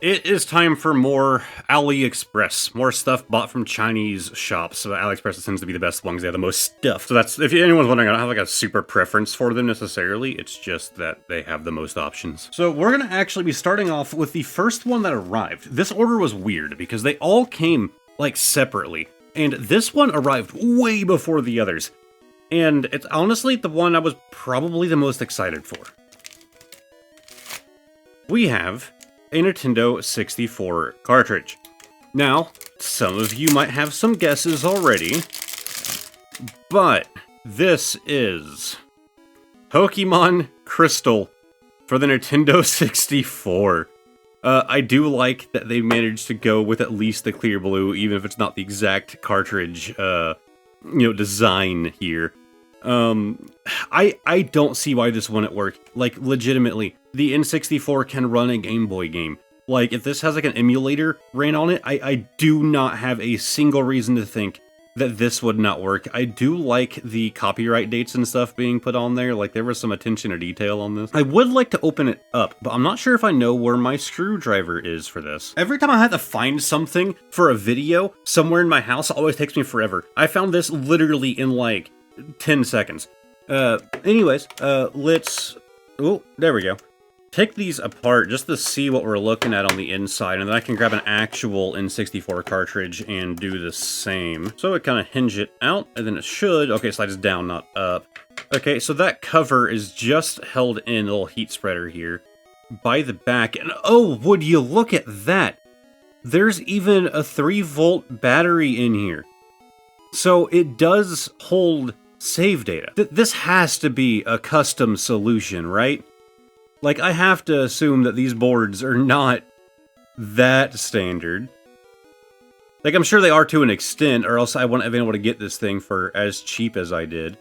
It is time for more AliExpress. More stuff bought from Chinese shops. So AliExpress tends to be the best ones. They have the most stuff. So that's, if anyone's wondering, I don't have like a super preference for them necessarily. It's just that they have the most options. So we're going to actually be starting off with the first one that arrived. This order was weird because they all came like separately. And this one arrived way before the others. And it's honestly the one I was probably the most excited for. We have a Nintendo 64 cartridge. Now, some of you might have some guesses already, but this is Pokémon Crystal for the Nintendo 64. I do like that they managed to go with at least the clear blue, even if it's not the exact cartridge, design here. I don't see why this wouldn't work. Like, legitimately, the N64 can run a Game Boy game. Like, if this has like an emulator ran on it, I do not have a single reason to think that this would not work. I do like the copyright dates and stuff being put on there. Like, there was some attention to detail on this. I would like to open it up, but I'm not sure if I know where my screwdriver is for this. Every time I have to find something for a video somewhere in my house, it always takes me forever. I found this literally in like 10 seconds. Let's... Oh, there we go. Take these apart just to see what we're looking at on the inside, and then I can grab an actual N64 cartridge and do the same. So it kind of hinge it out, and then it should... Okay, slides down, not up. Okay, so that cover is just held in, a little heat spreader here, by the back. And oh, would you look at that? There's even a 3-volt battery in here. So it does hold save data. This has to be a custom solution, right? Like, I have to assume that these boards are not that standard. Like, I'm sure they are to an extent, or else I wouldn't have been able to get this thing for as cheap as I did.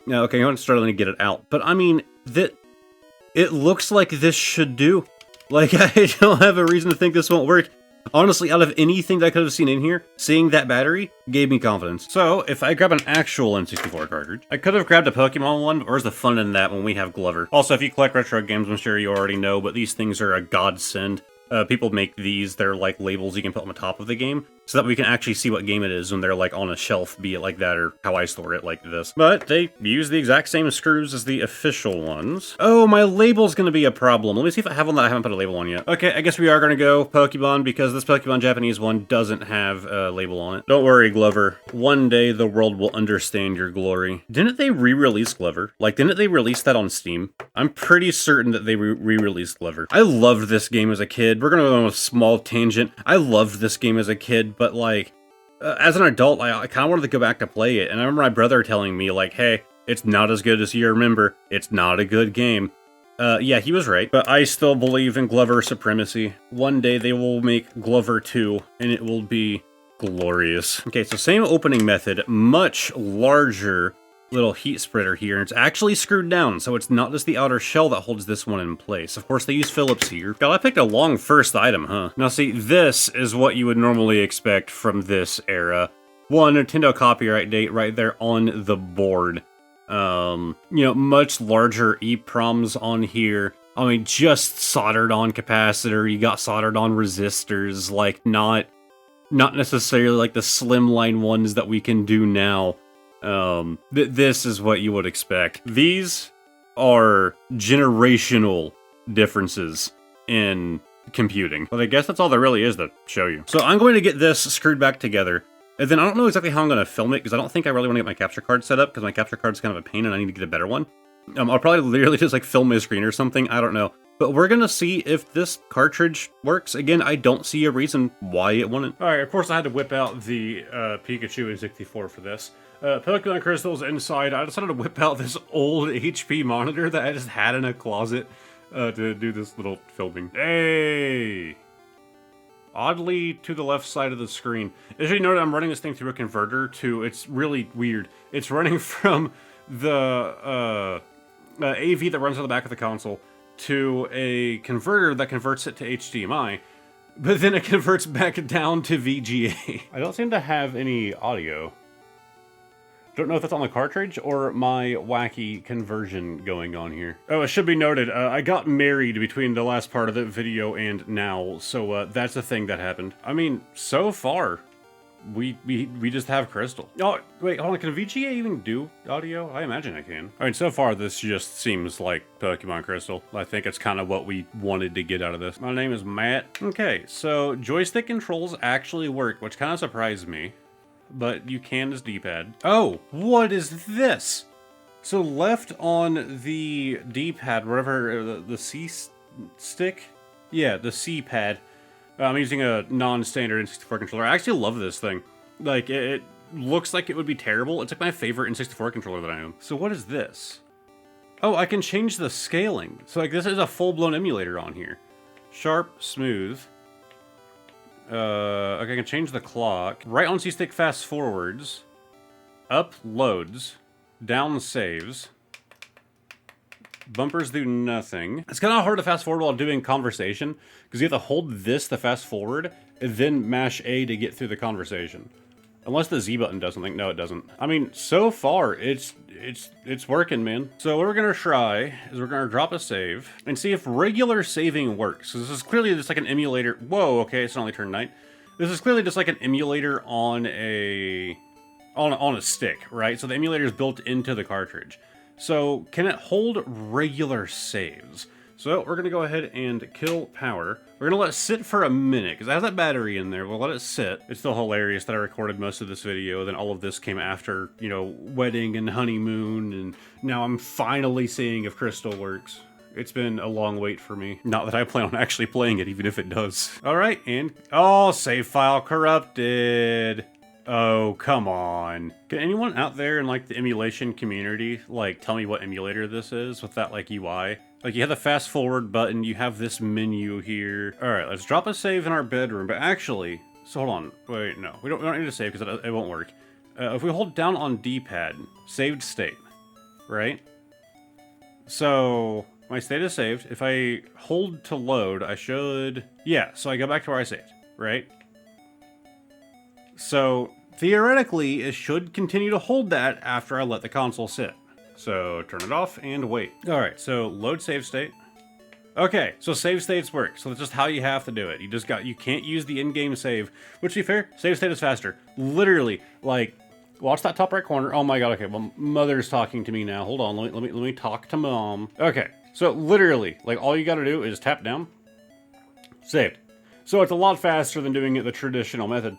Now, okay, I'm struggling to get it out. But, I mean, it looks like this should do. Like, I don't have a reason to think this won't work. Honestly, out of anything that I could have seen in here, seeing that battery gave me confidence. So, if I grab an actual N64 cartridge, I could have grabbed a Pokemon one, but where's the fun in that when we have Glover? Also, if you collect retro games, I'm sure you already know, but these things are a godsend. People make these, they're like labels you can put on the top of the game, so that we can actually see what game it is when they're like on a shelf, be it like that or how I store it like this. But they use the exact same screws as the official ones. Oh, my label's gonna be a problem. Let me see if I have one that I haven't put a label on yet. Okay, I guess we are gonna go Pokemon because this Pokemon Japanese one doesn't have a label on it. Don't worry, Glover. One day the world will understand your glory. Didn't they re-release Glover? Like, didn't they release that on Steam? I'm pretty certain that they re-released Glover. I loved this game as a kid. We're gonna go on a small tangent. I loved this game as a kid, but like, as an adult, I kind of wanted to go back to play it. And I remember my brother telling me like, hey, it's not as good as you remember. It's not a good game. Yeah, he was right. But I still believe in Glover supremacy. One day they will make Glover 2, and it will be glorious. Okay, so same opening method, much larger little heat spreader here, and it's actually screwed down, so it's not just the outer shell that holds this one in place. Of course, they use Phillips here. God, I picked a long first item, huh? Now see, this is what you would normally expect from this era. One, Nintendo copyright date right there on the board. Much larger EEPROMs on here. I mean, just soldered on capacitor, you got soldered on resistors, like not necessarily like the slimline ones that we can do now. This is what you would expect. These are generational differences in computing. But I guess that's all there really is to show you. So I'm going to get this screwed back together. And then I don't know exactly how I'm going to film it, because I don't think I really want to get my capture card set up, because my capture card's kind of a pain and I need to get a better one. I'll probably literally just like film my screen or something, I don't know. But we're gonna see if this cartridge works. Again, I don't see a reason why it wouldn't. Alright, of course I had to whip out the Pikachu in 64 for this. Pokemon Crystal's inside. I decided to whip out this old HP monitor that I just had in a closet to do this little filming. Hey! Oddly to the left side of the screen. As you notice, I'm running this thing through a converter to, it's really weird. It's running from the AV that runs on the back of the console to a converter that converts it to HDMI, but then it converts back down to VGA. I don't seem to have any audio. Don't know if that's on the cartridge or my wacky conversion going on here. Oh, it should be noted, I got married between the last part of the video and now, so that's a thing that happened. I mean, so far, we just have Crystal. Oh, wait, hold on, can VGA even do audio? I imagine it can. I mean, so far this just seems like Pokemon Crystal. I think it's kind of what we wanted to get out of this. My name is Matt. Okay, so joystick controls actually work, which kind of surprised me. But you can as D-pad. Oh, what is this? So left on the D-pad, whatever, the C-stick? Yeah, the C-pad. I'm using a non-standard N64 controller. I actually love this thing. Like, it looks like it would be terrible. It's like my favorite N64 controller that I own. So what is this? Oh, I can change the scaling. So like, this is a full-blown emulator on here. Sharp, smooth. Okay, I can change the clock. Right on C-stick fast forwards. Up loads. Down saves. Bumpers do nothing. It's kind of hard to fast forward while doing conversation, because you have to hold this to fast forward, and then mash A to get through the conversation. Unless the Z button does something. No, it doesn't. I mean, so far, it's working, man. So what we're gonna try is we're gonna drop a save and see if regular saving works. So this is clearly just like an emulator. Whoa, okay, it's only turned night. This is clearly just like an emulator on a stick, right? So the emulator is built into the cartridge. So can it hold regular saves? So we're going to go ahead and kill power. We're going to let it sit for a minute, because it has that battery in there. We'll let it sit. It's still hilarious that I recorded most of this video, then all of this came after, you know, wedding and honeymoon, and now I'm finally seeing if Crystal works. It's been a long wait for me. Not that I plan on actually playing it, even if it does. Alright, and... oh, save file corrupted! Oh, come on. Can anyone out there in, like, the emulation community, like, tell me what emulator this is with that, like, UI? Like, you have the fast forward button, you have this menu here. Alright, let's drop a save in our bedroom, but actually... so hold on. Wait, no. We don't need to save, because it won't work. If we hold down on D-pad, saved state, right? So, my state is saved. If I hold to load, I should... yeah, so I go back to where I saved, right? So, theoretically, it should continue to hold that after I let the console sit. So, turn it off and wait. Alright, so load save state. Okay, so save states work. So that's just how you have to do it. You can't use the in-game save. Which, to be fair, save state is faster. Literally, like, watch that top right corner. Oh my god, okay, well, mother's talking to me now. Hold on, let me talk to mom. Okay, so literally, like, all you gotta do is tap down. Saved. So it's a lot faster than doing it the traditional method.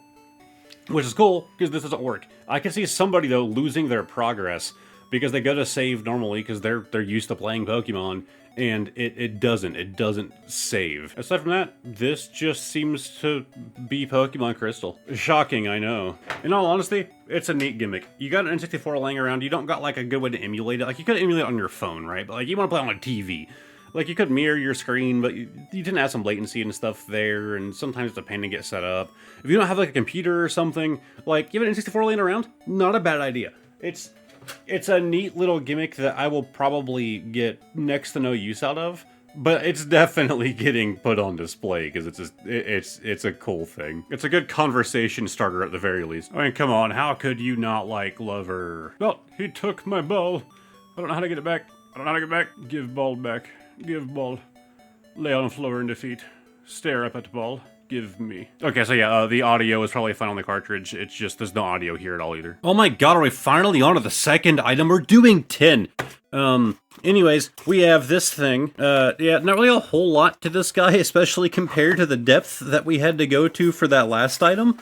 Which is cool, because this doesn't work. I can see somebody, though, losing their progress because they go to save normally because they're used to playing Pokemon, and it doesn't save. Aside from that, this just seems to be Pokemon Crystal. Shocking, I know. In all honesty, it's a neat gimmick. You got an N64 laying around, you don't got, like, a good way to emulate it. Like, you could emulate it on your phone, right? But, like, you want to play on a TV. Like, you could mirror your screen, but you didn't have some latency and stuff there, and sometimes it's a pain to get set up. If you don't have, like, a computer or something, like, you have an N64 laying around, not a bad idea. It's a neat little gimmick that I will probably get next to no use out of, but it's definitely getting put on display, because it's a cool thing. It's a good conversation starter at the very least. I mean, come on, how could you not like Lover? Well, he took my ball. I don't know how to get it back. I don't know how to get it back. Give ball back. Give ball. Lay on the floor in defeat. Stare up at ball. Give me. Okay, so yeah, the audio is probably fine on the cartridge. It's just there's no audio here at all either. Oh my god, are we finally on to the second item? We're doing 10. Anyways, we have this thing. Yeah, not really a whole lot to this guy, especially compared to the depth that we had to go to for that last item.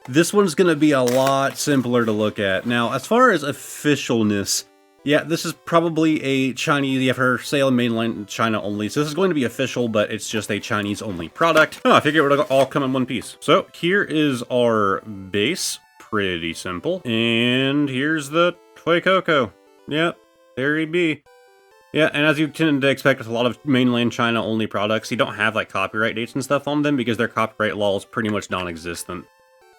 This one's gonna be a lot simpler to look at. Now, as far as officialness, yeah, this is probably a Chinese, you have her sale in mainland China only, so this is going to be official, but it's just a Chinese-only product. Oh, I figured it would all come in one piece. So, here is our base. Pretty simple. And here's the Toy Coco. Yep, there he be. Yeah, and as you tend to expect with a lot of mainland China-only products, you don't have, like, copyright dates and stuff on them, because their copyright law is pretty much non-existent.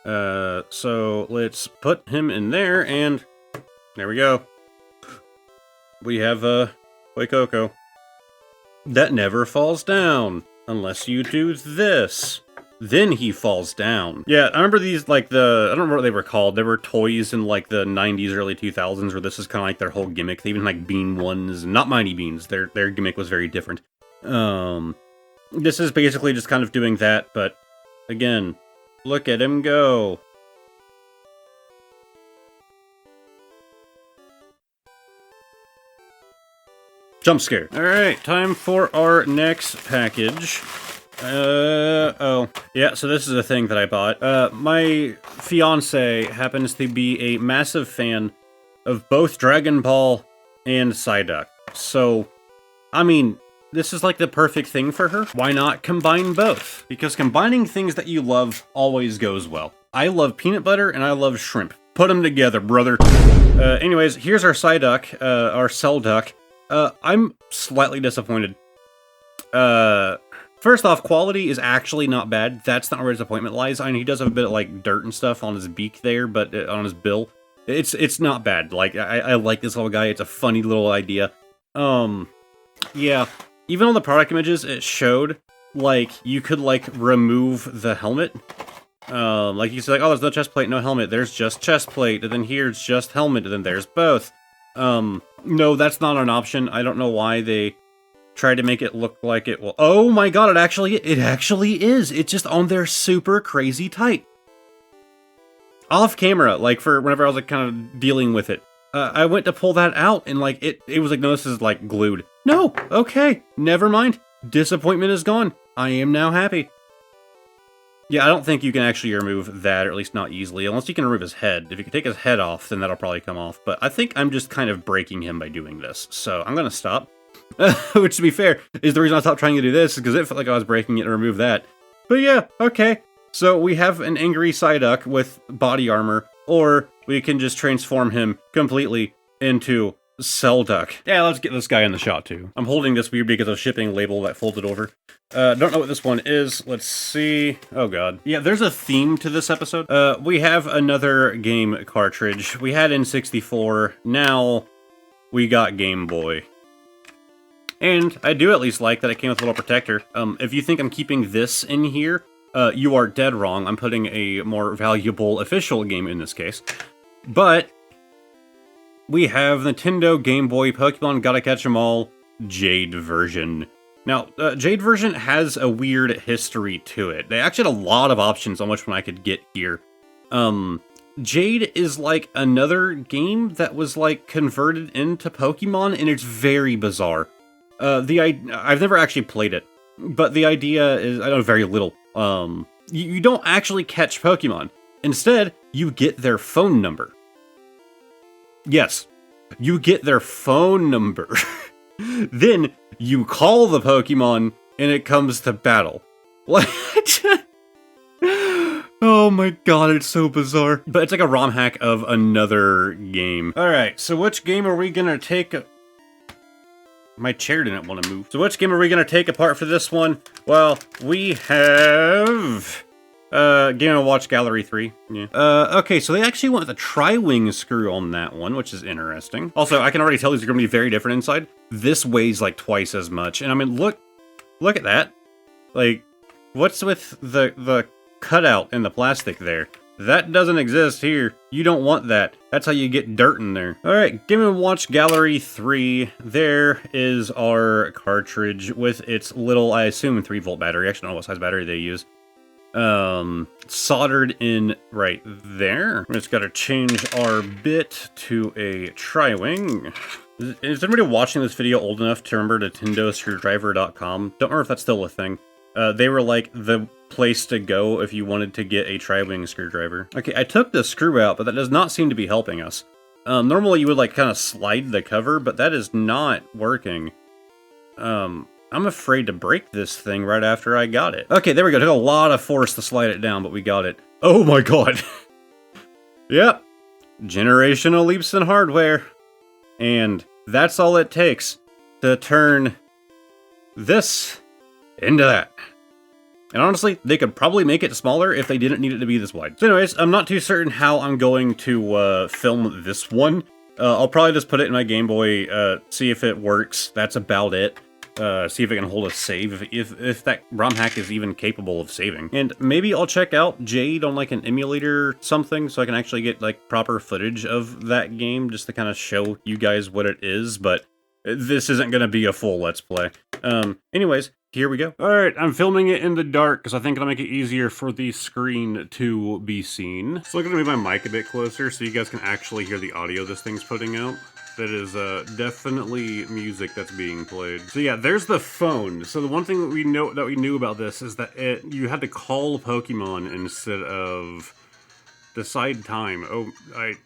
So, let's put him in there, and there we go. We have, Toy Coco. That never falls down, unless you do this. then he falls down. Yeah, I remember these, like, I don't remember what they were called. They were toys in, like, the 90s, early 2000s, where this is kind of like their whole gimmick. They even, like, bean ones, not Mighty Beans. Their gimmick was very different. This is basically just kind of doing that, but, again, look at him go. Jump scare. Alright, time for our next package. Oh. Yeah, so this is a thing that I bought. My fiance happens to be a massive fan of both Dragon Ball and Psyduck. So, I mean, this is like the perfect thing for her. Why not combine both? Because combining things that you love always goes well. I love peanut butter and I love shrimp. Put them together, brother. Anyways, here's our Psyduck, our Cellduck. I'm slightly disappointed. First off, quality is actually not bad. That's not where disappointment lies. I mean, he does have a bit of, like, dirt and stuff on his beak there, but on his bill. It's not bad. Like, I like this little guy. It's a funny little idea. Yeah. Even on the product images, it showed, like, you could, like, remove the helmet. Like, you say, like, oh, there's no chest plate, no helmet. There's just chest plate, and then here's just helmet, and then there's both. No, that's not an option. I don't know why they tried to make it look like it will. Oh my god, it actually is. It's just on there super crazy tight. Off camera, like, for whenever I was, like, kind of dealing with it. I went to pull that out, and, like, it was like, no, this is, like, glued. No, okay, never mind. Disappointment is gone. I am now happy. Yeah, I don't think you can actually remove that, or at least not easily, unless you can remove his head. If you can take his head off, then that'll probably come off. But I think I'm just kind of breaking him by doing this, so I'm gonna stop. Which, to be fair, is the reason I stopped trying to do this, because it felt like I was breaking it to remove that. But yeah, okay. So we have an angry Psyduck with body armor, or we can just transform him completely into Cellduck. Yeah, let's get this guy in the shot, too. I'm holding this weird because of shipping label that folded over. Don't know what this one is. Let's see. Oh, God. Yeah, there's a theme to this episode. We have another game cartridge. We had N64. Now we got Game Boy. And I do at least like that it came with a little protector. If you think I'm keeping this in here, you are dead wrong. I'm putting a more valuable official game in this case. But we have Nintendo Game Boy Pokemon Gotta Catch 'Em All Jade version. Now, Jade version has a weird history to it. They actually had a lot of options on which one I could get here. Jade is like another game that was like converted into Pokemon, and it's very bizarre. I've never actually played it, but the idea is, I know very little. You don't actually catch Pokemon. Instead, you get their phone number. Yes, you get their phone number. Then you call the Pokemon, and it comes to battle. What? Oh my god, it's so bizarre. But it's like a ROM hack of another game. Alright, so which game are we gonna take? My chair didn't want to move. So which game are we gonna take apart for this one? Well, we have Game & Watch Gallery 3. Yeah. Okay, so they actually went with a tri-wing screw on that one, which is interesting. Also, I can already tell these are gonna be very different inside. This weighs like twice as much, and I mean, look at that. Like, what's with the cutout in the plastic there? That doesn't exist here. You don't want that. That's how you get dirt in there. Alright, Game & Watch Gallery 3. There is our cartridge with its little, I assume, 3-volt battery. Actually, I don't know what size battery they use. Soldered in right there. We just gotta change our bit to a tri-wing. Is anybody watching this video old enough to remember NintendoScrewdriver.com? Don't remember if that's still a thing. They were like the place to go if you wanted to get a tri-wing screwdriver. Okay, I took the screw out, but that does not seem to be helping us. Normally you would like kind of slide the cover, but that is not working. I'm afraid to break this thing right after I got it. Okay, there we go. It took a lot of force to slide it down, but we got it. Oh my god. Yep. Generational leaps in hardware. And that's all it takes to turn this into that. And honestly, they could probably make it smaller if they didn't need it to be this wide. So anyways, I'm not too certain how I'm going to film this one. I'll probably just put it in my Game Boy, see if it works. That's about it. see if it can hold a save, if that ROM hack is even capable of saving. And maybe I'll check out Jade on like an emulator or something, so I can actually get like proper footage of that game, just to kind of show you guys what it is, but this isn't going to be a full Let's Play. Anyways, here we go. Alright, I'm filming it in the dark, because I think it'll make it easier for the screen to be seen. So I'm going to move my mic a bit closer, so you guys can actually hear the audio this thing's putting out. That is definitely music that's being played. So yeah, there's the phone. So the one thing that we knew about this is that you had to call Pokemon instead of decide time. Oh, I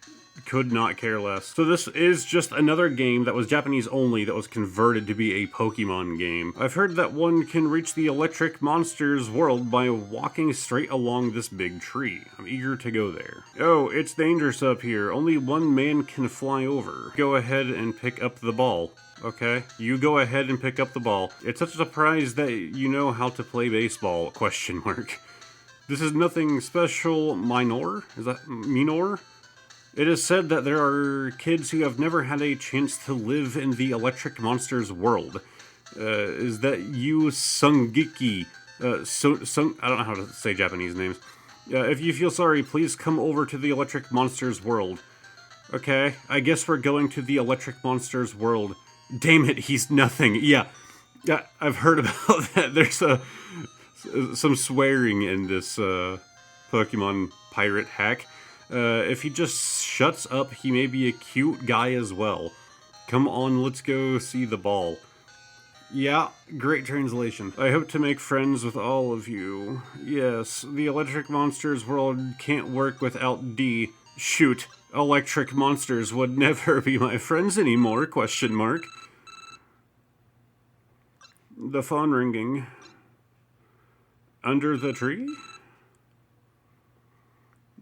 could not care less. So this is just another game that was Japanese only that was converted to be a Pokemon game. I've heard that one can reach the electric monster's world by walking straight along this big tree. I'm eager to go there. Oh, it's dangerous up here. Only one man can fly over. Go ahead and pick up the ball. Okay, you go ahead and pick up the ball. It's such a surprise that you know how to play baseball, question mark. This is nothing special, minor? Is that minor? It is said that there are kids who have never had a chance to live in the electric monster's world. Is that you, Sungiki? I don't know how to say Japanese names. If you feel sorry, please come over to the electric monster's world. Okay, I guess we're going to the electric monster's world. Damn it, he's nothing. Yeah, I've heard about that. There's some swearing in this Pokemon pirate hack. If he just shuts up, he may be a cute guy as well. Come on, let's go see the ball. Yeah, great translation. I hope to make friends with all of you. Yes, the electric monsters world can't work without D. Shoot, electric monsters would never be my friends anymore, question mark. The phone ringing. Under the tree?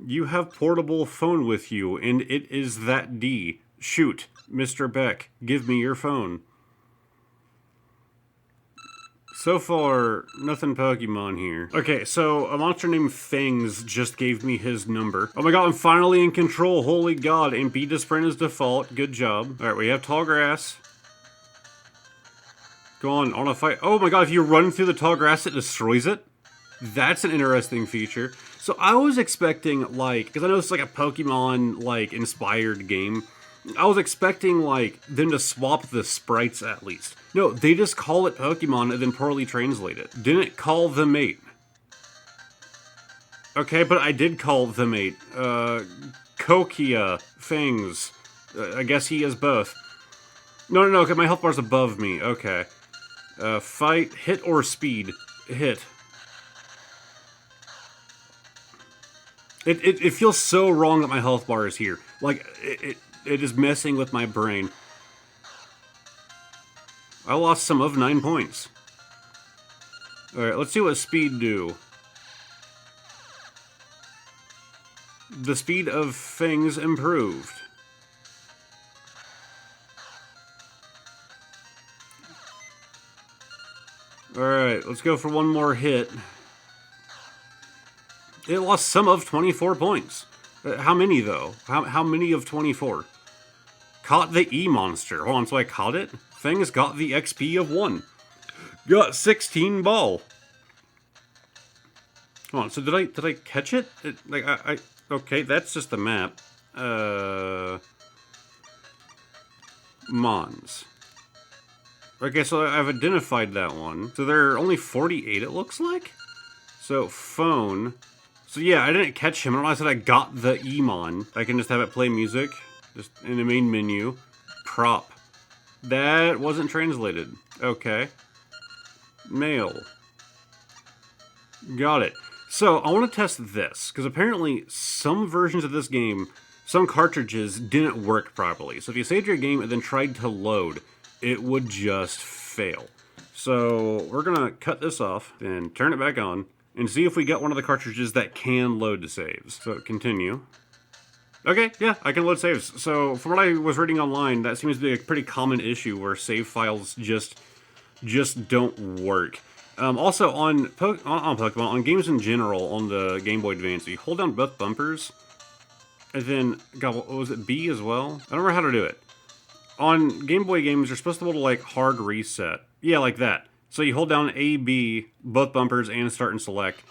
You have portable phone with you, and it is that D. Shoot, Mr. Beck, give me your phone. So far, nothing Pokemon here. Okay, so a monster named Fangs just gave me his number. Oh my god, I'm finally in control, holy god, and beat to sprint is default, good job. Alright, we have tall grass. Go on a fight. Oh my god, if you run through the tall grass, it destroys it? That's an interesting feature. So I was expecting, like, because I know it's like a Pokemon, like, inspired game. I was expecting, like, them to swap the sprites at least. No, they just call it Pokemon and then poorly translate it. Didn't call the mate. Okay, but I did call the mate. Kokia, Fangs. I guess he is both. No, okay, my health bar's above me. Okay. Fight, hit or speed? Hit. It feels so wrong that my health bar is here. Like, it is messing with my brain. I lost some of 9 points. Alright, let's see what speed do. The speed of things improved. Alright, let's go for one more hit. It lost some of 24 points. How many, though? How many of 24? Caught the E-monster. Hold on, so I caught it? Things got the XP of 1. Got 16 ball. Hold on, so did I catch it? Okay, that's just the map. Mons. Okay, so I've identified that one. So there are only 48, it looks like? So, phone. So yeah, I didn't catch him. I don't know why I said I got the Emon. I can just have it play music. Just in the main menu. Prop. That wasn't translated. Okay. Mail. Got it. So, I want to test this, because apparently some versions of this game, some cartridges didn't work properly. So if you saved your game and then tried to load, it would just fail. So, we're going to cut this off, and turn it back on, and see if we get one of the cartridges that can load the saves. So, continue. Okay, yeah, I can load saves. So, from what I was reading online, that seems to be a pretty common issue where save files just don't work. Also, on Pokemon, on games in general, on the Game Boy Advance, you hold down both bumpers, and then, God, what was it, B as well? I don't remember how to do it. On Game Boy games, you're supposed to be able to, like, hard reset. Yeah, like that. So you hold down A, B, both bumpers, and start and select.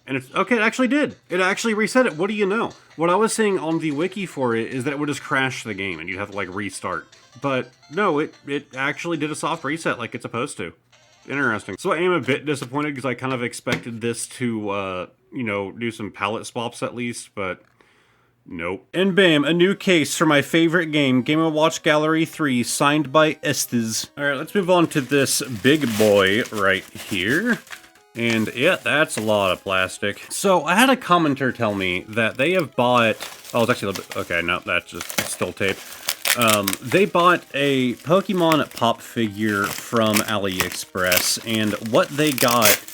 And it's, okay, it actually did. It actually reset it. What do you know? What I was saying on the wiki for it is that it would just crash the game and you'd have to, like, restart. But no, it actually did a soft reset like it's supposed to. Interesting. So I am a bit disappointed because I kind of expected this to, you know, do some palette swaps at least, but nope. And bam, a new case for my favorite game, Game & Watch Gallery 3, signed by Estes. Alright, let's move on to this big boy right here. And yeah, that's a lot of plastic. So I had a commenter tell me that they have bought... Oh, it's actually a little bit... Okay, no, that's just still tape. They bought a Pokemon pop figure from AliExpress, and what they got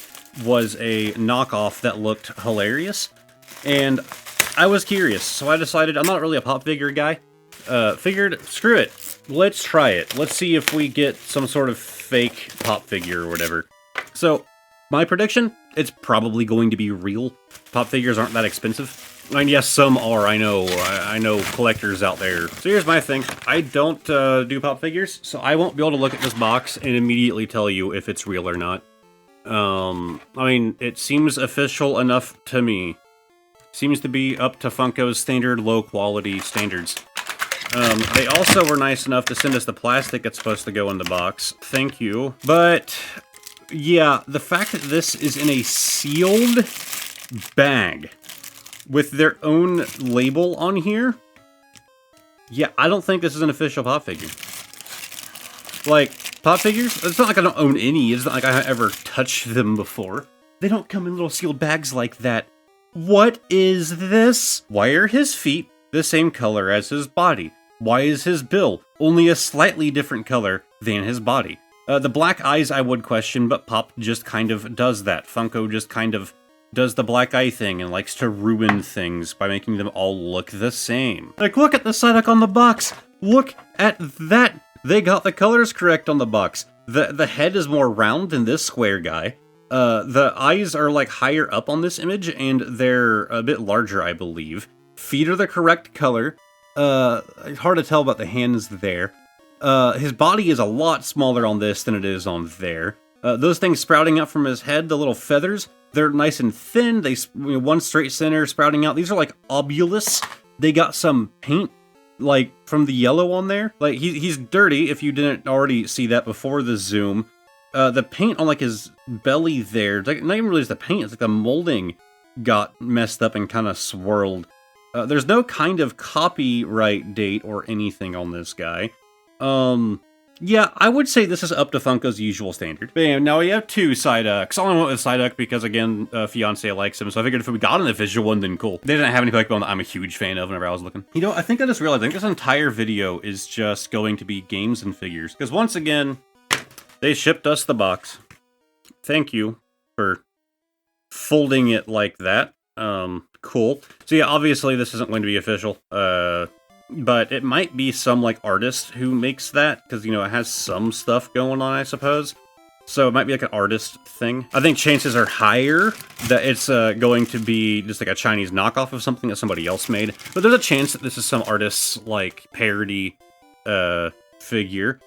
was a knockoff that looked hilarious. And I was curious, so I decided I'm not really a pop figure guy. Figured, screw it. Let's try it. Let's see if we get some sort of fake pop figure or whatever. So... my prediction, it's probably going to be real. Pop figures aren't that expensive. I mean, yes, some are, I know collectors out there. So here's my thing, I don't do pop figures, so I won't be able to look at this box and immediately tell you if it's real or not. I mean, it seems official enough to me. Seems to be up to Funko's standard low-quality standards. They also were nice enough to send us the plastic that's supposed to go in the box. Thank you. But... yeah, the fact that this is in a sealed bag with their own label on here, yeah, I don't think this is an official pop figure. Like, pop figures? It's not like I don't own any, it's not like I ever touched them before. They don't come in little sealed bags like that. What is this? Why are his feet the same color as his body? Why is his bill only a slightly different color than his body? The black eyes I would question, but Pop just kind of does that. Funko just kind of does the black eye thing and likes to ruin things by making them all look the same. Like, look at the Psyduck on the box! Look at that! They got the colors correct on the box. The head is more round than this square guy. The eyes are, like, higher up on this image, and they're a bit larger, I believe. Feet are the correct color. Hard to tell about the hands there. His body is a lot smaller on this than it is on there. Those things sprouting out from his head, the little feathers, they're nice and thin. They, one straight center sprouting out. These are like obulus. They got some paint, like, from the yellow on there. Like, he's dirty, if you didn't already see that before the zoom. The paint on, like, his belly there, like, not even really just the paint, it's like the molding got messed up and kind of swirled. There's no kind of copyright date or anything on this guy. Yeah, I would say this is up to Funko's usual standard. Bam, now we have two Psyducks. I only went with Psyduck because, again, fiance likes him, so I figured if we got an official one, then cool. They didn't have any Pokemon that I'm a huge fan of whenever I was looking. You know, I think I just realized, I think this entire video is just going to be games and figures. Because once again, they shipped us the box. Thank you for folding it like that. Cool. So yeah, obviously this isn't going to be official. But it might be some, like, artist who makes that, because, you know, it has some stuff going on, I suppose. So it might be, like, an artist thing. I think chances are higher that it's going to be just, like, a Chinese knockoff of something that somebody else made. But there's a chance that this is some artist's, like, parody figure.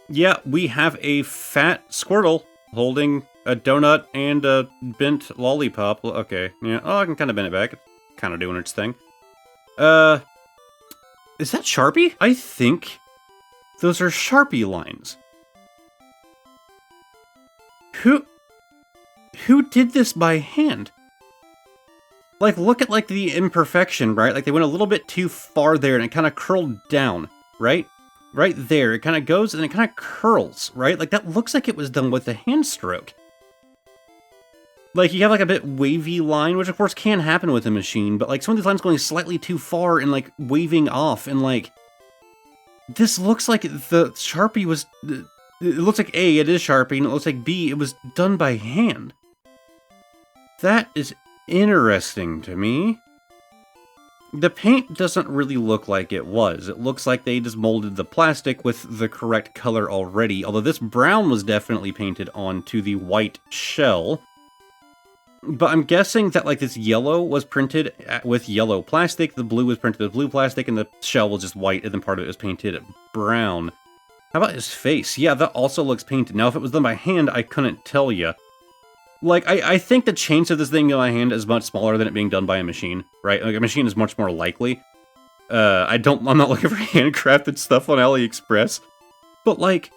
Yeah, we have a fat Squirtle holding a donut and a bent lollipop. Okay, yeah, oh, I can kind of bend it back. It's kind of doing its thing. Is that Sharpie? I think those are Sharpie lines. Who did this by hand? Like, look at, like, the imperfection, right? Like, they went a little bit too far there and it kind of curled down, right? Right there. It kind of goes and it kind of curls, right? Like, that looks like it was done with a hand stroke. Like, you have, like, a bit wavy line, which, of course, can happen with a machine, but, like, some of these lines going slightly too far and, like, waving off, and, like, this looks like the Sharpie was... It looks like A, it is Sharpie, and it looks like B, it was done by hand. That is interesting to me. The paint doesn't really look like it was. It looks like they just molded the plastic with the correct color already, although this brown was definitely painted onto the white shell. But I'm guessing that, like, this yellow was printed with yellow plastic, the blue was printed with blue plastic, and the shell was just white, and then part of it was painted brown. How about his face? Yeah, that also looks painted. Now, if it was done by hand, I couldn't tell you. Like, I think the chance of this thing in my hand is much smaller than it being done by a machine, right? Like, a machine is much more likely. I'm not looking for handcrafted stuff on AliExpress. But, like,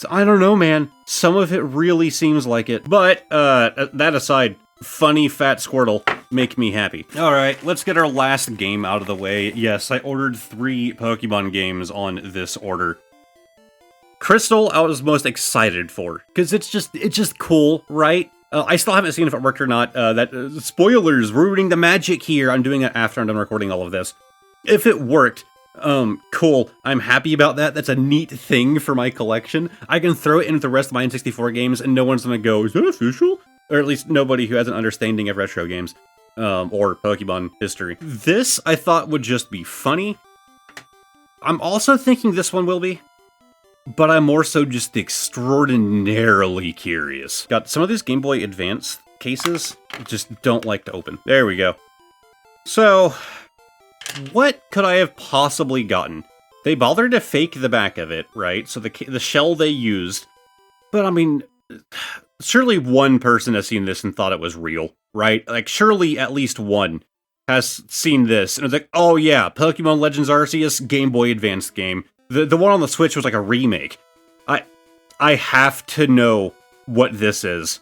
I don't know, man. Some of it really seems like it. But, that aside, funny fat Squirtle make me happy. Alright, let's get our last game out of the way. Yes, I ordered 3 Pokemon games on this order. Crystal, I was most excited for, because it's just cool, right? I still haven't seen if it worked or not. Spoilers, ruining the magic here. I'm doing it after I'm done recording all of this. If it worked, cool. I'm happy about that. That's a neat thing for my collection. I can throw it into the rest of my N64 games, and no one's gonna go, is that official? Or at least nobody who has an understanding of retro games, or Pokemon history. This, I thought, would just be funny. I'm also thinking this one will be. But I'm more so just extraordinarily curious. Got some of these Game Boy Advance cases, just don't like to open. There we go. So, what could I have possibly gotten? They bothered to fake the back of it, right? So the shell they used. But I mean, surely one person has seen this and thought it was real, right? Like, surely at least one has seen this and was like, oh yeah, Pokemon Legends Arceus Game Boy Advance game. The one on the Switch was like a remake. I have to know what this is.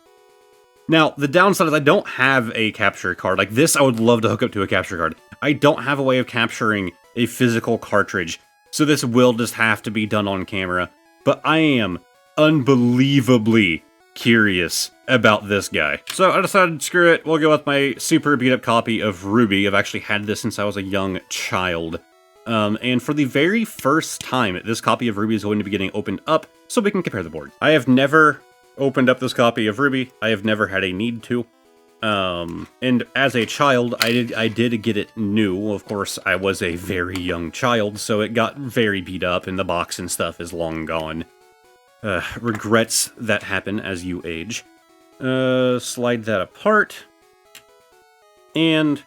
Now, the downside is I don't have a capture card. Like this, I would love to hook up to a capture card. I don't have a way of capturing a physical cartridge, so this will just have to be done on camera. But I am unbelievably curious about this guy. So I decided, screw it, we'll go with my super beat up copy of Ruby. I've actually had this since I was a young child. And for the very first time, this copy of Ruby is going to be getting opened up, so we can compare the boards. I have never opened up this copy of Ruby. I have never had a need to. And as a child, I did get it new. Of course, I was a very young child, so it got very beat up, and the box and stuff is long gone. Regrets that happen as you age. Slide that apart. And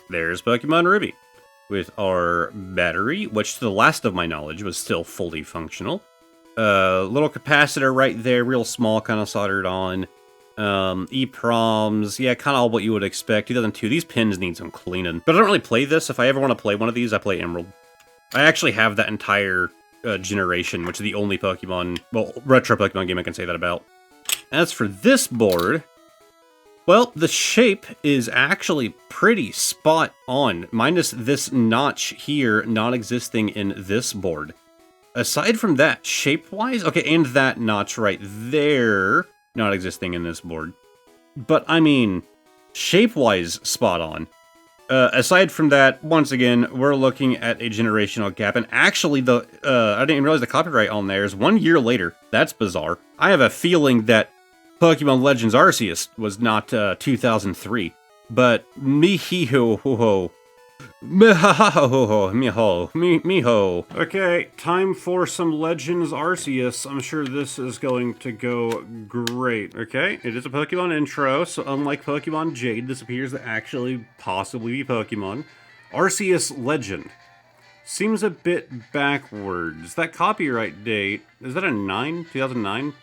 there's Pokemon Ruby. With our battery, which to the last of my knowledge was still fully functional. Little capacitor right there, real small, kind of soldered on. EEPROMs, yeah, kind of all what you would expect. 2002, these pins need some cleaning. But I don't really play this. If I ever want to play one of these, I play Emerald. I actually have that entire generation, which is the only Pokemon, well, retro Pokemon game I can say that about. As for this board, well, the shape is actually pretty spot on, minus this notch here not existing in this board. Aside from that, shape-wise, okay, and that notch right there not existing in this board. But, I mean, shape-wise, spot on. Aside from that, once again, we're looking at a generational gap, and actually, I didn't even realize the copyright on there is 1 year later. That's bizarre. I have a feeling that Pokemon Legends Arceus was not 2003, but miho. Okay, time for some Legends Arceus. I'm sure this is going to go great. Okay, it is a Pokemon intro, so unlike Pokemon Jade, this appears to actually possibly be Pokemon. Arceus Legend. Seems a bit backwards. That copyright date, is that a 2009?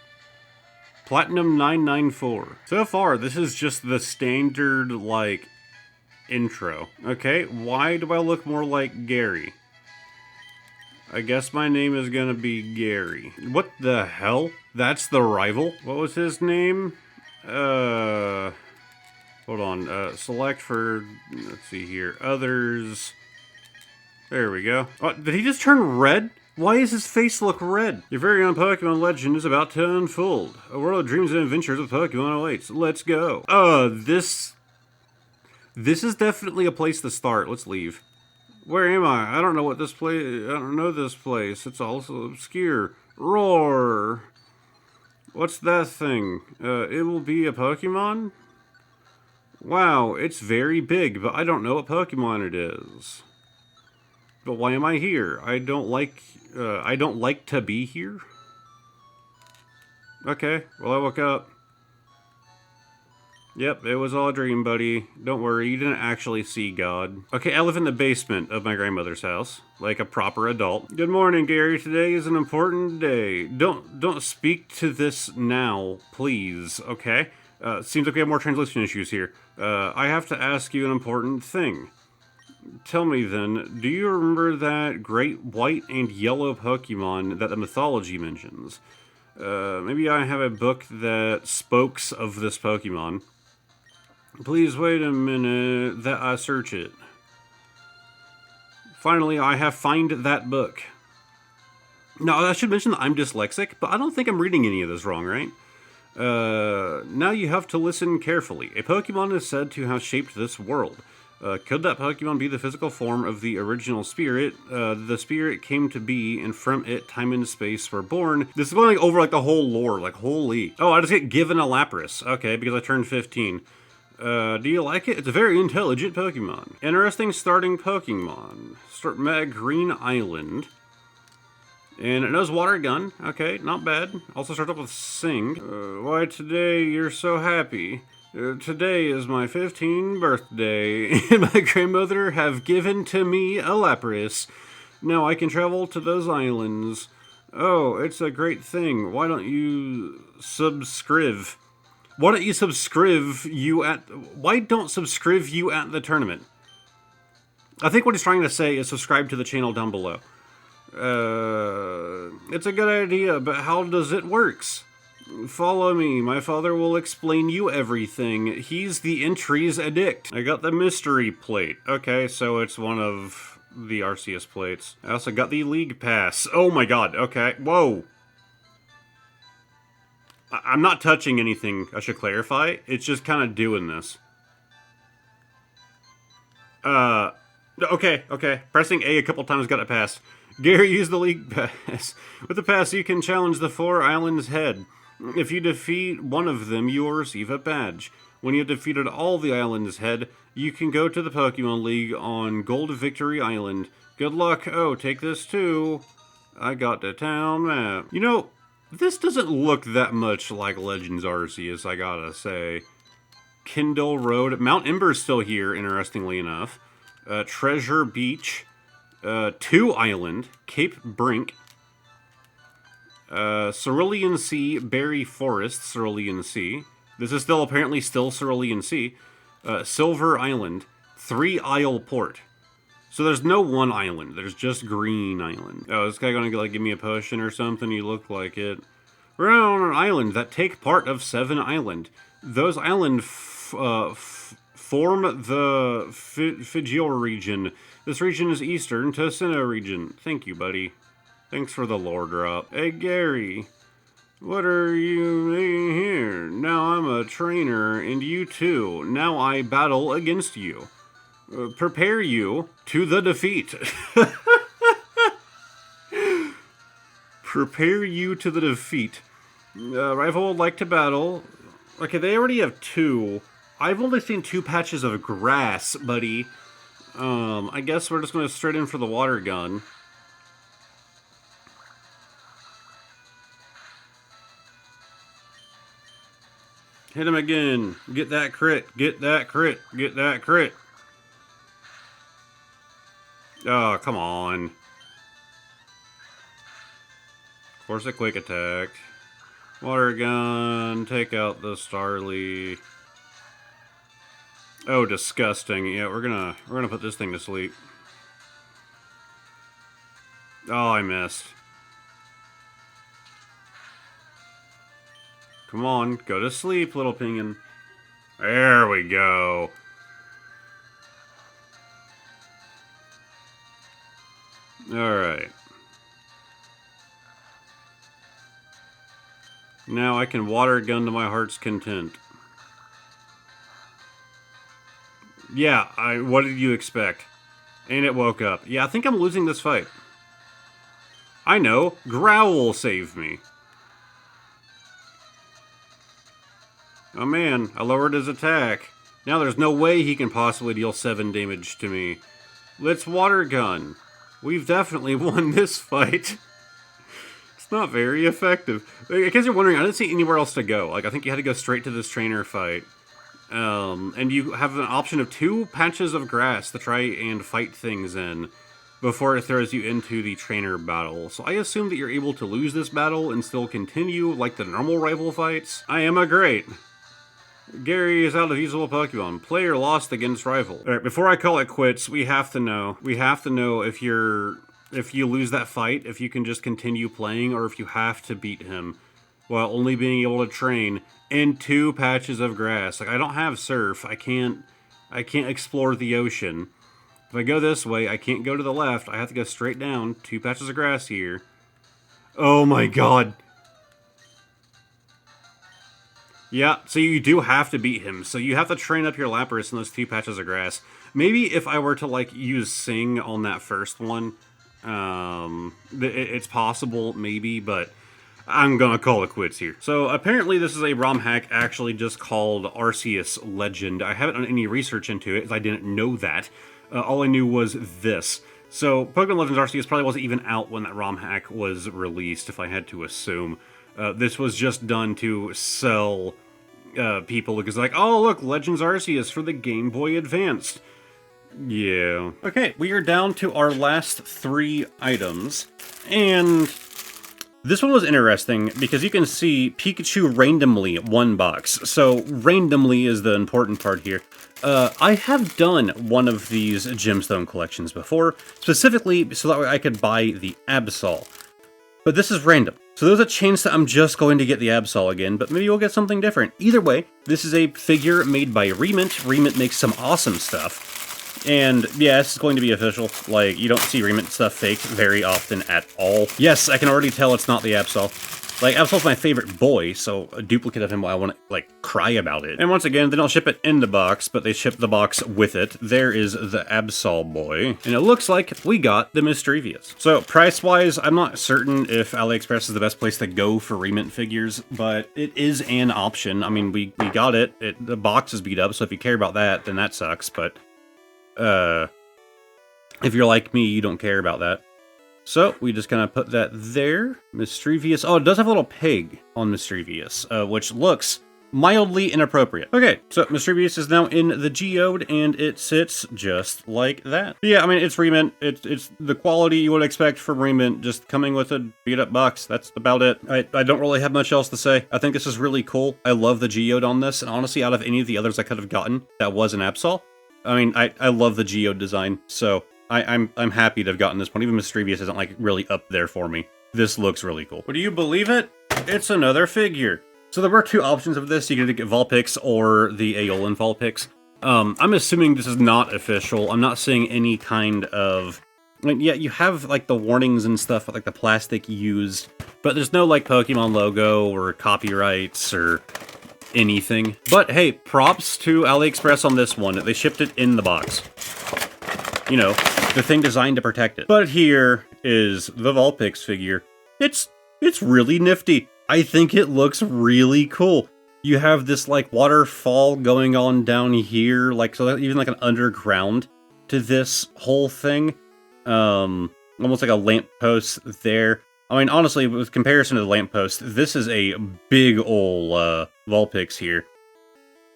Platinum 994. So far, this is just the standard, like, intro. Okay, why do I look more like Gary? I guess my name is gonna be Gary. What the hell? That's the rival? What was his name? Hold on, select for, let's see here, others. There we go. Oh, did he just turn red? Why does his face look red? Your very own Pokemon legend is about to unfold. A world of dreams and adventures with Pokemon awaits. Let's go. This is definitely a place to start. Let's leave. Where am I? I don't know what this place... I don't know this place. It's also obscure. Roar! What's that thing? It will be a Pokemon? Wow, it's very big, but I don't know what Pokemon it is. But why am I here? I don't like to be here? Okay, well I woke up. Yep, it was all a dream, buddy. Don't worry, you didn't actually see God. Okay, I live in the basement of my grandmother's house, like a proper adult. Good morning, Gary. Today is an important day. Don't speak to this now, please, okay? Seems like we have more translation issues here. I have to ask you an important thing. Tell me then, do you remember that great white and yellow Pokemon that the mythology mentions? Maybe I have a book that spokes of this Pokemon. Please wait a minute that I search it. Finally, I have find that book. Now, I should mention that I'm dyslexic, but I don't think I'm reading any of this wrong, right? Now you have to listen carefully. A Pokemon is said to have shaped this world. Could that Pokemon be the physical form of the original spirit? The spirit came to be, and from it, time and space were born. This is going over like the whole lore, like holy. Oh, I just get given a Lapras. Okay, because I turned 15. Do you like it? It's a very intelligent Pokemon. Interesting starting Pokemon. Start Mega Green Island. And it knows Water Gun. Okay, not bad. Also starts up with Sing. Why today you're so happy? Today is my 15th birthday, and my grandmother have given to me a Lapras. Now I can travel to those islands. Oh, it's a great thing. Why don't you subscribe? Why don't subscribe you at the tournament? I think what he's trying to say is subscribe to the channel down below. It's a good idea, but how does it works? Follow me. My father will explain you everything. He's the entries addict. I got the mystery plate. Okay, so it's one of the Arceus plates. I also got the league pass. Oh my god, okay. Whoa. I'm not touching anything, I should clarify. It's just kind of doing this. Okay. Pressing A couple times got it passed. Gary, use the league pass. With the pass, you can challenge the 4 islands head. If you defeat one of them, you will receive a badge. When you have defeated all the islands head, you can go to the Pokemon League on Gold Victory Island. Good luck. Oh, take this too. I got the town map. You know, this doesn't look that much like Legends Arceus, I gotta say. Kindle Road. Mount Ember's still here, interestingly enough. Treasure Beach. 2 Island. Cape Brink. Cerulean Sea. Berry Forest. Cerulean Sea. This is still apparently Cerulean Sea. Silver Island. 3 Isle Port. So there's no 1 island. There's just Green Island. Oh, is this guy gonna like give me a potion or something? You look like it. We're on an island that take part of 7 Island. Those islands form the Fijior region. This region is eastern to Sinnoh region. Thank you, buddy. Thanks for the lore drop. Hey, Gary. What are you doing here? Now I'm a trainer, and you too. Now I battle against you. Prepare you to the defeat. Prepare you to the defeat. Rival would like to battle. Okay, they already have 2. I've only seen 2 patches of grass, buddy. I guess we're just going to straight in for the water gun. Hit him again. Get that crit. Get that crit. Get that crit. Oh, come on. Of course, a quick attack. Water gun. Take out the Starly. Oh, disgusting. Yeah, we're gonna put this thing to sleep. Oh, I missed. Come on, go to sleep, little pinion. There we go. Alright. Now I can water gun to my heart's content. Yeah, what did you expect? And it woke up. Yeah, I think I'm losing this fight. I know, Growl saved me. Oh man, I lowered his attack. Now there's no way he can possibly deal 7 damage to me. Let's water gun. We've definitely won this fight. It's not very effective. In case you're wondering, I didn't see anywhere else to go. Like, I think you had to go straight to this trainer fight. And you have an option of 2 patches of grass to try and fight things in before it throws you into the trainer battle. So I assume that you're able to lose this battle and still continue like the normal rival fights. I am a great. Gary is out of usable Pokemon. Player lost against rival. Alright, before I call it quits, we have to know. We have to know if you lose that fight, if you can just continue playing, or if you have to beat him while only being able to train in 2 patches of grass. Like, I don't have surf. I can't explore the ocean. If I go this way, I can't go to the left. I have to go straight down. 2 patches of grass here. Oh my god. Yeah, so you do have to beat him. So you have to train up your Lapras in those 2 patches of grass. Maybe if I were to, like, use Sing on that first one, it's possible, maybe, but I'm gonna call it quits here. So apparently this is a ROM hack actually just called Arceus Legend. I haven't done any research into it, as I didn't know that. All I knew was this. So Pokemon Legends Arceus probably wasn't even out when that ROM hack was released, if I had to assume. This was just done to sell people, because like, oh look, Legends Arceus for the Game Boy Advanced. Yeah. Okay, we are down to our last 3 items, and this one was interesting because you can see Pikachu randomly 1 box. So randomly is the important part here. I have done one of these gemstone collections before, specifically so that way I could buy the Absol. But this is random. So there's a chance that I'm just going to get the Absol again, but maybe we'll get something different. Either way, this is a figure made by Remint. Remint makes some awesome stuff. And yeah, this is going to be official. Like, you don't see Remint stuff fake very often at all. Yes, I can already tell it's not the Absol. Like, Absol's my favorite boy, so a duplicate of him, I want to, like, cry about it. And once again, they don't ship it in the box, but they ship the box with it. There is the Absol boy. And it looks like we got the Mischievous. So, price-wise, I'm not certain if AliExpress is the best place to go for Remint figures, but it is an option. I mean, we got it. The box is beat up, so if you care about that, then that sucks, but if you're like me, you don't care about that. So, we just kind of put that there. Mischievous. Oh, it does have a little pig on Mischievous, which looks mildly inappropriate. Okay, so Mischievous is now in the Geode, and it sits just like that. But yeah, I mean, it's Remint. It's the quality you would expect from Remint, just coming with a beat-up box. That's about it. I don't really have much else to say. I think this is really cool. I love the Geode on this, and honestly, out of any of the others I could have gotten that was an Absol, I mean, I love the Geode design, so I'm happy to have gotten this one. Even Mischievous isn't, like, really up there for me. This looks really cool. But do you believe it? It's another figure. So there were 2 options of this. You could get Vulpix or the Aeolin Vulpix. I'm assuming this is not official. I'm not seeing any kind of... Like, yeah, you have, like, the warnings and stuff, like the plastic used, but there's no, like, Pokemon logo or copyrights or anything. But hey, props to AliExpress on this one. They shipped it in the box. You know, the thing designed to protect it. But here is the Vulpix figure. It's really nifty. I think it looks really cool. You have this, like, waterfall going on down here, like, so even like an underground to this whole thing. Almost like a lamppost there. I mean, honestly, with comparison to the lamppost, this is a big ol' Vulpix here.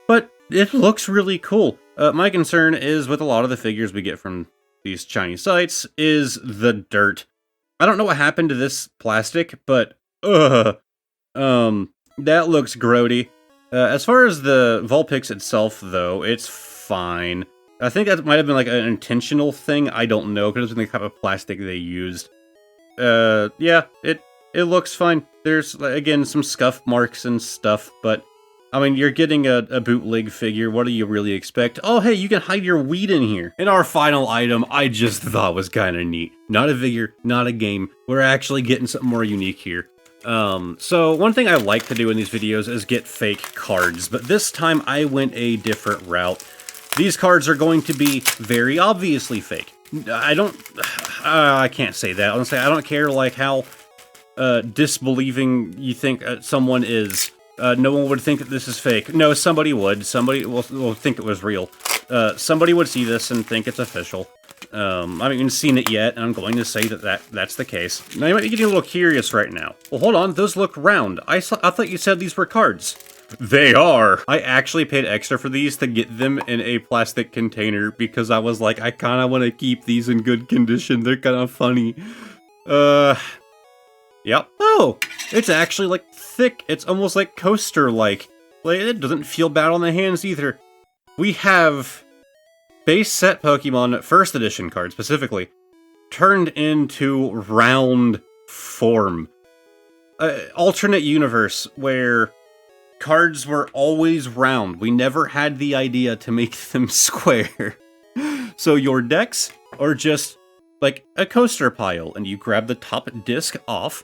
But it looks really cool. My concern is with a lot of the figures we get from these Chinese sites is the dirt. I don't know what happened to this plastic, but that looks grody. As far as the Vulpix itself, though, it's fine. I think that might have been like an intentional thing. I don't know, because it's the type of plastic they used. Yeah, it looks fine. There's, again, some scuff marks and stuff, but I mean, you're getting a bootleg figure. What do you really expect? Oh, hey, you can hide your weed in here. And our final item, I just thought was kind of neat. Not a figure, not a game. We're actually getting something more unique here. So one thing I like to do in these videos is get fake cards, but this time I went a different route. These cards are going to be very obviously fake. I can't say that. Honestly, I don't care, like, how disbelieving you think someone is. No one would think that this is fake. No, somebody would. Somebody will think it was real. Somebody would see this and think it's official. I haven't even seen it yet, and I'm going to say that's the case. Now, you might be getting a little curious right now. Well, hold on. Those look round. I thought you said these were cards. They are! I actually paid extra for these to get them in a plastic container because I was like, I kinda want to keep these in good condition. They're kind of funny. Yep. Oh! It's actually, like, thick. It's almost like coaster-like. Like, it doesn't feel bad on the hands either. We have base set Pokemon first edition cards, specifically, turned into round form. Alternate universe where cards were always round. We never had the idea to make them square. So your decks are just like a coaster pile, and you grab the top disc off.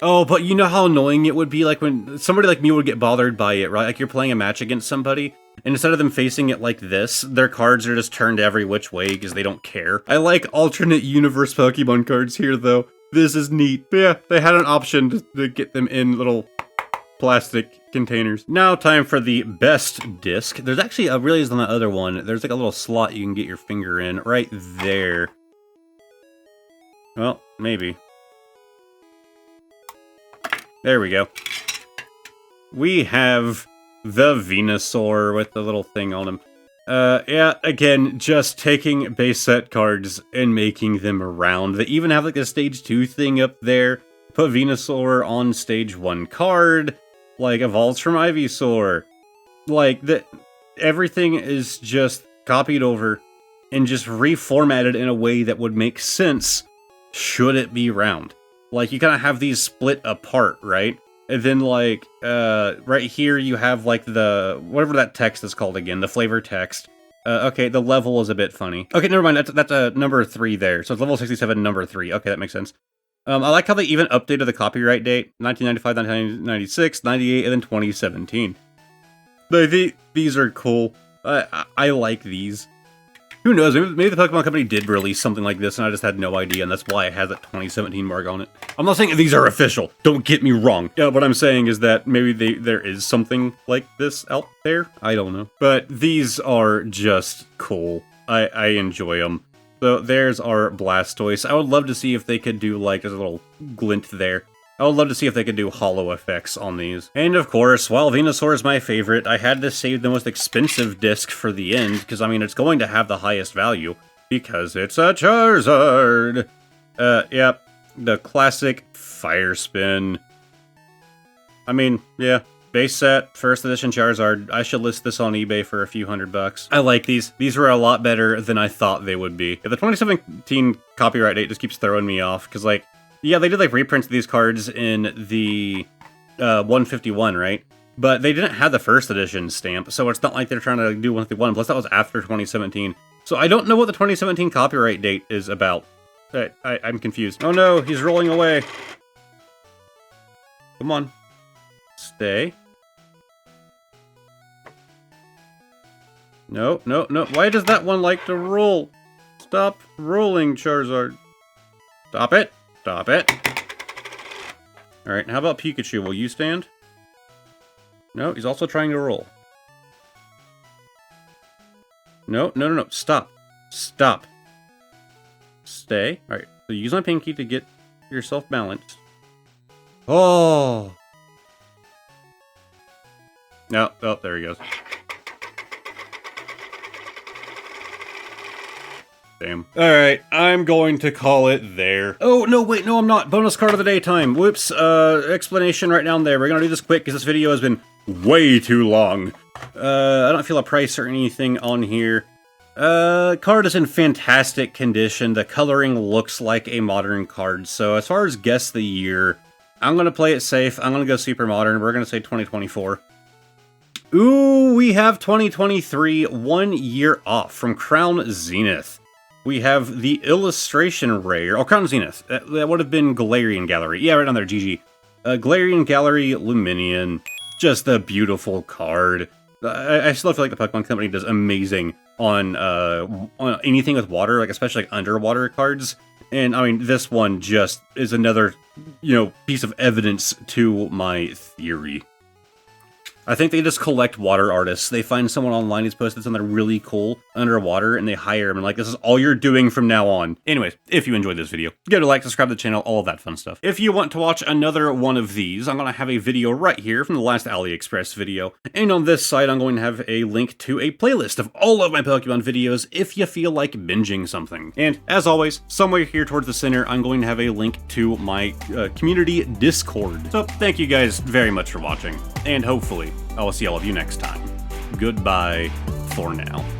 Oh, but you know how annoying it would be, like, when somebody like me would get bothered by it, right? Like, you're playing a match against somebody, and instead of them facing it like this, their cards are just turned every which way because they don't care. I like alternate universe Pokemon cards here, though. This is neat. But yeah, they had an option to get them in little plastic containers. Now, time for the best disc. There's actually a really is on the other one. There's like a little slot you can get your finger in right there. Well, maybe. There we go. We have the Venusaur with the little thing on him. Yeah, again, just taking base set cards and making them round. They even have like a stage 2 thing up there. Put Venusaur on stage 1 card. Like, evolves from Ivysaur. Like, everything is just copied over and just reformatted in a way that would make sense should it be round. Like, you kind of have these split apart, right? And then, like, right here you have, like, the, whatever that text is called again, the flavor text. Okay, the level is a bit funny. Okay, never mind, that's number 3 there. So it's level 67, number 3. Okay, that makes sense. I like how they even updated the copyright date. 1995, 1996, 98, and then 2017. These are cool. I like these. Who knows, maybe the Pokemon Company did release something like this and I just had no idea, and that's why it has that 2017 mark on it. I'm not saying these are official, don't get me wrong. Yeah, what I'm saying is that maybe there is something like this out there. I don't know. But these are just cool. I enjoy them. So there's our Blastoise. I would love to see if they could do, like, there's a little glint there. I would love to see if they could do hollow effects on these. And of course, while Venusaur is my favorite, I had to save the most expensive disc for the end, because I mean, it's going to have the highest value, because it's a Charizard! Yep, the classic Fire Spin. I mean, yeah, base set, first edition Charizard. I should list this on eBay for a few $100. I like these. These were a lot better than I thought they would be. Yeah, the 2017 copyright date just keeps throwing me off, because, like, yeah, they did, like, reprints of these cards in the 151, right? But they didn't have the first edition stamp, so it's not like they're trying to do 151, plus that was after 2017. So I don't know what the 2017 copyright date is about. I'm confused. Oh no, he's rolling away. Come on. Stay. No, no, no. Why does that one like to roll? Stop rolling, Charizard. Stop it. Stop it. Alright, how about Pikachu? Will you stand? No, he's also trying to roll. No, no, no, no. Stop. Stop. Stay. Alright, so use my pinky to get yourself balanced. Oh! No, oh, there he goes. Damn. Alright, I'm going to call it there. Oh, no, wait, no, I'm not. Bonus card of the day time. Whoops, explanation right down there. We're gonna do this quick because this video has been way too long. I don't feel a price or anything on here. Card is in fantastic condition. The coloring looks like a modern card. So as far as guess the year, I'm gonna play it safe. I'm gonna go super modern. We're gonna say 2024. Ooh, we have 2023, 1 year off from Crown Zenith. We have the illustration rare. Oh, Crown Zenith. That would have been Galarian Gallery. Yeah, right on there, GG. Galarian Gallery Luminion. Just a beautiful card. I still feel like the Pokemon Company does amazing on anything with water, like especially like underwater cards. And I mean, this one just is another, you know, piece of evidence to my theory. I think they just collect water artists. They find someone online who's posted something really cool underwater, and they hire him, and like, this is all you're doing from now on. Anyways, if you enjoyed this video, give it a like, subscribe to the channel, all of that fun stuff. If you want to watch another one of these, I'm going to have a video right here from the last AliExpress video, and on this site, I'm going to have a link to a playlist of all of my Pokemon videos if you feel like binging something. And as always, somewhere here towards the center, I'm going to have a link to my community Discord. So thank you guys very much for watching, and hopefully I will see all of you next time. Goodbye for now.